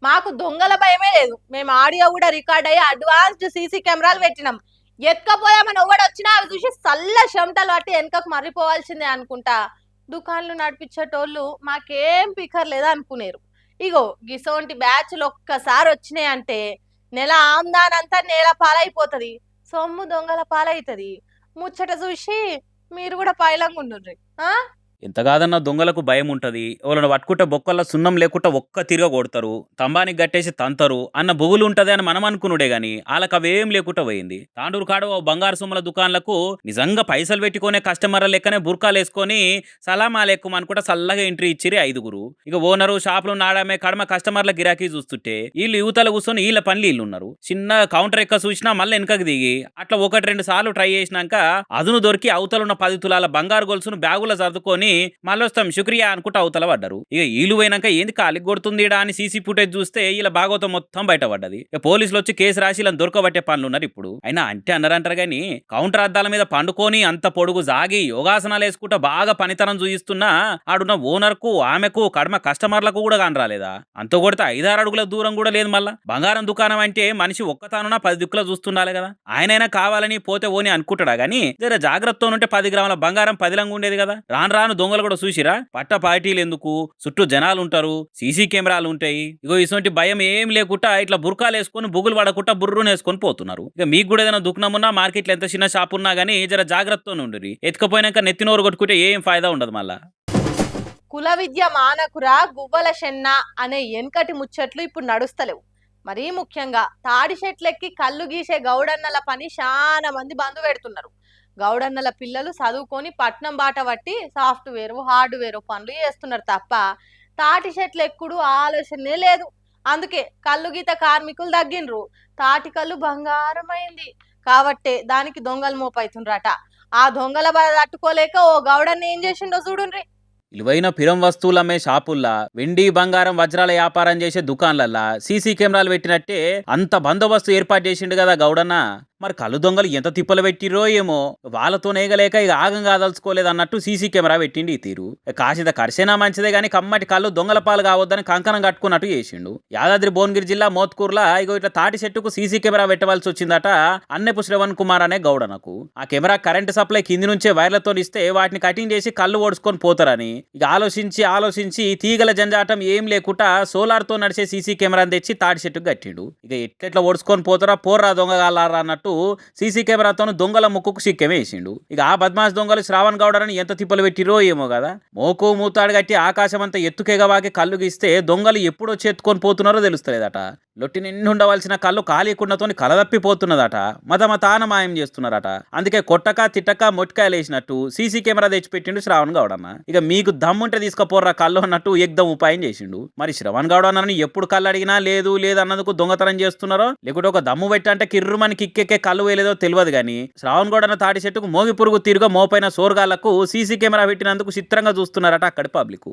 మాకు దొంగల భయమే లేదు. మేము ఆడియో కూడా రికార్డ్ అయ్యి అడ్వాన్స్డ్ సీసీ కెమెరాలు పెట్టినాం. ఎత్తుకపోయామని వచ్చినా అవి చూసి సల్ల చెమటలు పట్టి వెనకకు మర్రిపోవాల్సిందే అనుకుంటా దుకాన్లు నడిపించేటోళ్ళు మాకేం పికర్లేదు అనుకునేరు. ఇగో గిసోంటి బ్యాచ్లు ఒక్కసారి వచ్చినాయి అంటే నెల ఆమ్దానంతా నేల పాలైపోతుంది, సొమ్ము దొంగల పాలైతుంది. ముచ్చట చూసి మీరు కూడా పైలంగుండ్రి. ఎంత కాదన్నా దొంగలకు భయం ఉంటది. వాళ్ళని పట్టుకుంటే బొక్కల్లో సున్నం లేకుండా ఒక్క తిరగ కొడతారు, తంబానికి గట్టేసి తంతరు అన్న బొగులు ఉంటది అని మనం అనుకునుడే గాని వాళ్ళకి అవేం లేకుండా పోయింది. తాండూరు కాడ ఓ బంగారు సొమ్ముల దుకాణాలకు నిజంగా పైసలు పెట్టుకునే కస్టమర్ల లెక్కనే బుర్కాలు వేసుకొని సలాం అలైకుం అనుకుంటా చల్లగా ఎంట్రీ ఇచ్చిరి ఐదుగురు. ఇక ఓనరు షాపులు నాడమే కడమ కస్టమర్ల గిరాకీ చూస్తుంటే వీళ్ళు యువతల కూర్చొని వీళ్ళ పనులు వీళ్ళు ఉన్నారు. చిన్న కౌంటర్ ఎక్క చూసినా మళ్ళీ వెనకకి దిగి అట్లా ఒకటి రెండు సార్లు ట్రై చేసినాక అదును దొరికి అవతలున్న 10 తులాల బంగారు గొలుసును బ్యాగులో సర్దుకొని మళ్ళొస్తాం శుక్రియా అనుకుంటూ అవతల పడ్డారు. ఇక వీళ్ళు పోయినాక ఏంది కాలికి కొడుతుందిడా అని సీసీ ఫుటేజ్ చూస్తే వీళ్ళ భాగవతం మొత్తం బయటపడ్డది. ఇక పోలీసులు వచ్చి కేసు రాసి ఇలా దొరకబట్టే పనులు ఉన్నారు ఇప్పుడు. అయినా అంటే అన్నారంటారు గాని కౌంటర్ అద్దాల మీద పండుకొని అంత పొడుగు జాగి యోగాసనాలు వేసుకుంటా బాగా పనితనం చూయిస్తున్నా ఆడున్న ఓనర్ కు ఆమెకు కడమ కస్టమర్లకు కూడా కానరాలేదా? అంత కొడితే 5-6 అడుగుల దూరం కూడా లేదు. మళ్ళా బంగారం దుకాణం అంటే మనిషి ఒక్కతానున్నా 10 దిక్కుల చూస్తుండాలి కదా. ఆయనైనా కావాలని పోతే ఓని అనుకుంటాడా గానీ జర జాగ్రత్తతో ఉంటే 10 గ్రాముల బంగారం 10 లంగా ఉండేది కదా. రాను రాను దొంగలు కూడా చూసిరా పట్ట పార్టీలు ఎందుకు, చుట్టూ జనాలు ఉంటారు, సీసీ కెమెరాలు ఉంటాయి. ఇగో ఇటువంటి భయం ఏం లేకుండా ఇట్లా బుర్కాలు వేసుకొని బుగులు పడకుండా బుర్రును వేసుకొని పోతున్నారు. ఇక మీకు కూడా ఏదైనా దుకాణం ఉన్నా మార్కెట్లో ఎంత చిన్న షాప్ ఉన్నా గానీ జర జాగ్రత్తతో ఉండి ఎత్తుకపోయినాక నెత్తినోరు కొట్టుకుంటే ఏం ఫాయిదా ఉండదు. మళ్ళా కుల విద్య మానకురా గువ్వల షెన్న అనే ఎన్కటి ముచ్చట్లు ఇప్పుడు నడుస్తలేవు. మరీ ముఖ్యంగా తాడి చెట్లెక్కి కళ్ళు గీసే గౌడన్నల పని చాలా మంది బంధు పెడుతున్నారు. గౌడన్నల పిల్లలు చదువుకొని పట్నం బాట పట్టి సాఫ్ట్వేర్ హార్డ్వేర్ పనులు చేస్తున్నారు తప్ప తాటి చెట్లు ఎక్కుడు ఆలోచనే లేదు. అందుకే కళ్ళు గీత కార్మికులు తగ్గినరు. తాటి కళ్ళు బంగారమైంది కాబట్టే దానికి దొంగలు మోపైతుండ్రట. ఆ దొంగల బాధ తట్టుకోలేక ఓ గౌడన్న ఏం చేసిండో చూడుండ్రి. విలువైన పిరం వస్తువులు అమ్మే షాపుల్లా, వెండి బంగారం వజ్రాల వ్యాపారం చేసే దుకాన్లల్లా సీసీ కెమెరాలు పెట్టినట్టే అంత బందోబస్తు ఏర్పాటు చేసిండు కదా గౌడన్న. మరి కళ్ళు దొంగలు ఎంత తిప్పలు పెట్టిరో ఏమో వాళ్ళతో నేగలేక ఇక ఆగం కాదలుచుకోలేదు అన్నట్టు సీసీ కెమెరా పెట్టిండి ఈ తీరు. కాసిద కర్సేనా మంచిదే గానీ కమ్మటి కళ్ళు దొంగల పాలు కావద్దని కంకణం కట్టుకున్నట్టు చేసిండు. యాదాద్రి భువనగిరి జిల్లా మోత్కూర్లా ఇగో ఇట్లా తాటి చెట్టుకు సీసీ కెమెరా పెట్టవలసి వచ్చిందట అన్నెపు శ్రవణ్ కుమార్ అనే గౌడనకు. ఆ కెమెరా కరెంటు సప్లై కింది నుంచే వైర్లతో ఇస్తే వాటిని కటింగ్ చేసి కళ్ళు ఓడుచుకొని పోతారని ఇక ఆలోచించి తీగల జంజాటం ఏం లేకుండా సోలార్ తో నడిచే సీసీ కెమెరాని తెచ్చి తాటి చెట్టుకు కట్టిండు. ఇక ఎట్లెట్లా ఓడుచుకొని పోతారా పోర్రా దొంగగాలారా అన్నట్టు సీసీ కెమెరాతో దొంగల ముక్కుకు సిక్కెమే వేసిండు. ఇక ఆ బద్మాస్ దొంగలు శ్రావణ్ గౌడని ఎంత తిప్పలు పెట్టిరో ఏమో కదా. మోకు మూతాడు కట్టి ఆకాశం అంతా ఎత్తుకెగవాకి కళ్ళు గీస్తే దొంగలు ఎప్పుడు వచ్చి ఎత్తుకొని పోతున్నారో తెలుస్తలేదట. లొట్టి నిండి ఉండవలసిన కళ్ళు కాలీకుండతో కలదప్పిపోతున్నదట. మతమతాన మాయం చేస్తున్నారట. అందుకే కొట్టక తిట్టక మొట్టికాయలు వేసినట్టు సీసీ కెమెరా తెచ్చిపెట్టిండు శ్రావణ్ గౌడన్న. ఇక మీకు దమ్ముంటే తీసుకుపోర్రా కళ్ళు అన్నట్టు ఎగ్దం ఉపాయం చేసిండు. మరి శ్రవణ్ గౌడన్నని ఎప్పుడు కళ్ళు అడిగినా లేదు అన్నందుకు దొంగతనం చేస్తున్నారో లేకుంటే ఒక దమ్ము పెట్టి అంటే కిర్రుమని కిక్కెక్కే కళ్ళు వేయలేదో తెలియదు గానీ శ్రావణ్ గౌడన్న తాటి చెట్టుకు మోగి పురుగు తిరుగా మోపైన సోర్గాళ్లకు సీసీ కెమెరా పెట్టినందుకు చిత్రంగా చూస్తున్నారట అక్కడి పబ్లిక్.